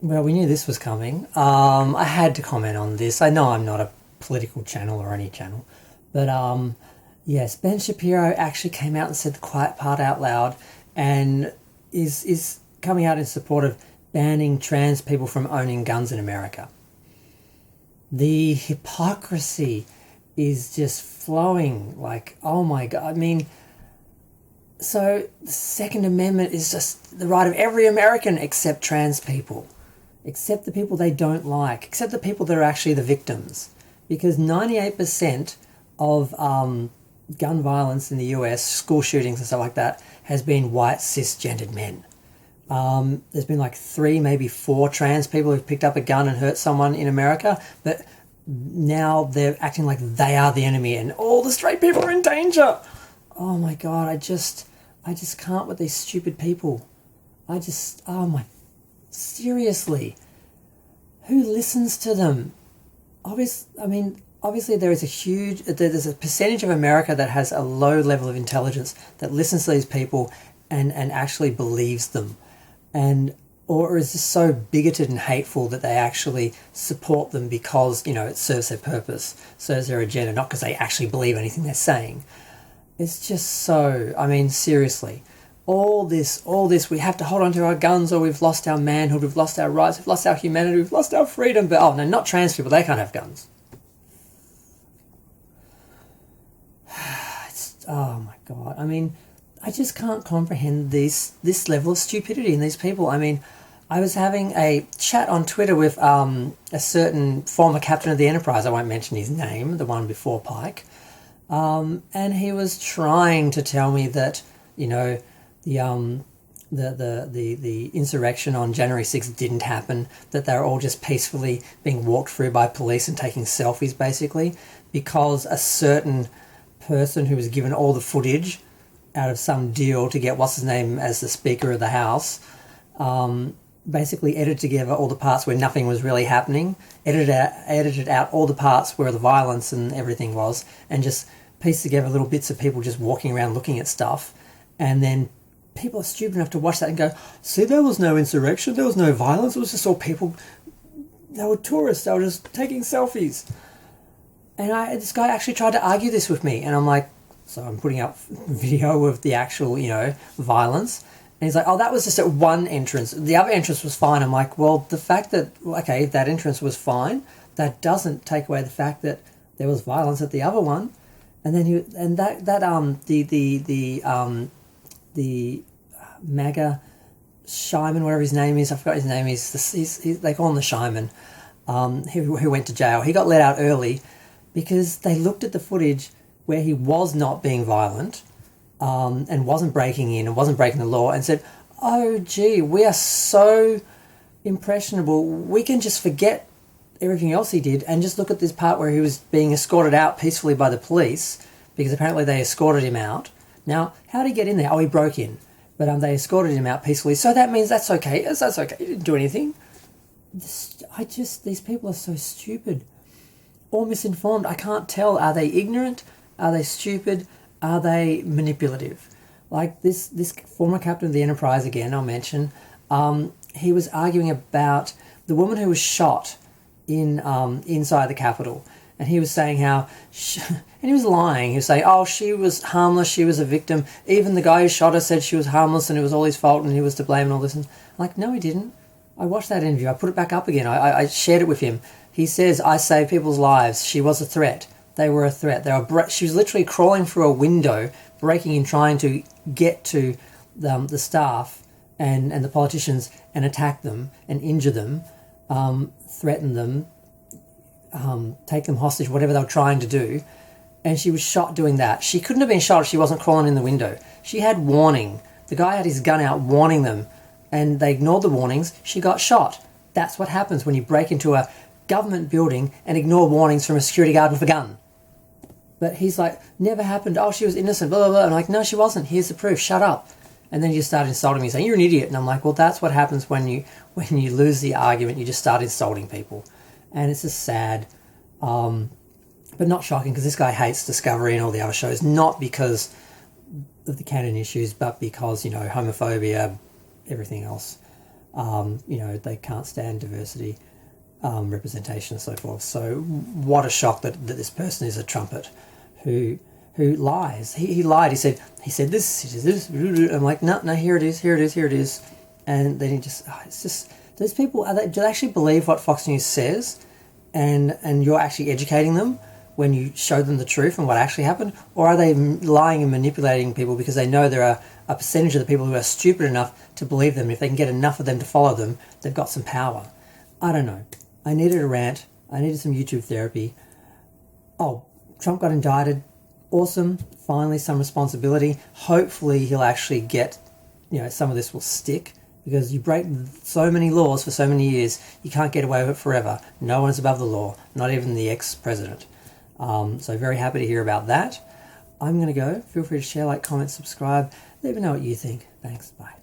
Well, we knew this was coming. I had to comment on this. I know I'm not a political channel or any channel, but yes, Ben Shapiro actually came out and said the quiet part out loud, and is coming out in support of banning trans people from owning guns in America. The hypocrisy is just flowing. Like, oh my god! I mean, so the Second Amendment is just the right of every American except trans people, except the people they don't like, except the people that are actually the victims. Because 98% of gun violence in the US, school shootings and stuff like that, has been white cisgendered men. There's been like three, maybe four trans people who've picked up a gun and hurt someone in America, but now they're acting like they are the enemy and all the straight people are in danger. Oh my god, I just can't with these stupid people. Oh my, seriously, who listens to them? Obviously there's a percentage of America that has a low level of intelligence that listens to these people and actually believes them, and or is just so bigoted and hateful that they actually support them because, it serves their purpose, serves their agenda, not because they actually believe anything they're saying. It's just so, seriously. All this, we have to hold on to our guns or we've lost our manhood, we've lost our rights, we've lost our humanity, we've lost our freedom. But, oh no, not trans people, they can't have guns. Oh my god. I just can't comprehend this level of stupidity in these people. I was having a chat on Twitter with a certain former captain of the Enterprise. I won't mention his name, the one before Pike. And he was trying to tell me that, the insurrection on January 6th didn't happen, that they were all just peacefully being walked through by police and taking selfies, basically, because a certain person who was given all the footage out of some deal to get what's his name as the Speaker of the House, basically edited together all the parts where nothing was really happening, edited out all the parts where the violence and everything was, and just pieced together little bits of people just walking around looking at stuff. And then people are stupid enough to watch that and go, see, there was no insurrection, there was no violence, it was just all people, they were tourists, they were just taking selfies. And this guy actually tried to argue this with me, and I'm like, so I'm putting up video of the actual, violence. And he's like, oh, that was just at one entrance. The other entrance was fine. I'm like, well, the fact that, okay, that entrance was fine, that doesn't take away the fact that there was violence at the other one. And then the MAGA Shyman, whatever his name is, I forgot his name, they call him the Shyman, who went to jail. He got let out early because they looked at the footage where he was not being violent, and wasn't breaking in and wasn't breaking the law, and said, oh gee, we are so impressionable, we can just forget everything else he did and just look at this part where he was being escorted out peacefully by the police, because apparently they escorted him out. Now, how did he get in there? Oh, he broke in. But they escorted him out peacefully, so that means that's okay. That's okay, he didn't do anything. These people are so stupid. Or misinformed. I can't tell. Are they ignorant? Are they stupid? Are they manipulative? Like this former captain of the Enterprise, again, I'll mention, he was arguing about the woman who was shot inside the Capitol. And he was saying and he was lying. He was saying, oh, she was harmless, she was a victim. Even the guy who shot her said she was harmless and it was all his fault and he was to blame and all this. And I'm like, no, he didn't. I watched that interview. I put it back up again. I shared it with him. He says, I saved people's lives. She was a threat. They were a threat. She was literally crawling through a window, breaking in, trying to get to the staff and the politicians and attack them and injure them, threaten them, take them hostage, whatever they were trying to do. And she was shot doing that. She couldn't have been shot if she wasn't crawling in the window. She had warning. The guy had his gun out warning them, and they ignored the warnings. She got shot. That's what happens when you break into a government building and ignore warnings from a security guard with a gun. But he's like, never happened. Oh, she was innocent, blah, blah, blah. I'm like, no, she wasn't. Here's the proof. Shut up. And then you just started insulting me, saying, you're an idiot. And I'm like, well, that's what happens when you lose the argument. You just start insulting people. And it's just sad. But not shocking, because this guy hates Discovery and all the other shows, not because of the canon issues, but because, homophobia, everything else. They can't stand diversity, representation, and so forth. So what a shock that this person is a trumpet who lies. He lied. He said this. He said this. I'm like, no, here it is. And then it's just those people. Do they actually believe what Fox News says? And you're actually educating them when you show them the truth and what actually happened? Or are they lying and manipulating people because they know there are a percentage of the people who are stupid enough to believe them? If they can get enough of them to follow them, they've got some power. I don't know. I needed a rant. I needed some YouTube therapy. Oh, Trump got indicted. Awesome. Finally, some responsibility. Hopefully he'll actually get, some of this will stick, because you break so many laws for so many years, you can't get away with it forever. No one is above the law, not even the ex-president. So very happy to hear about that. I'm going to go. Feel free to share, like, comment, subscribe. Let me know what you think. Thanks. Bye.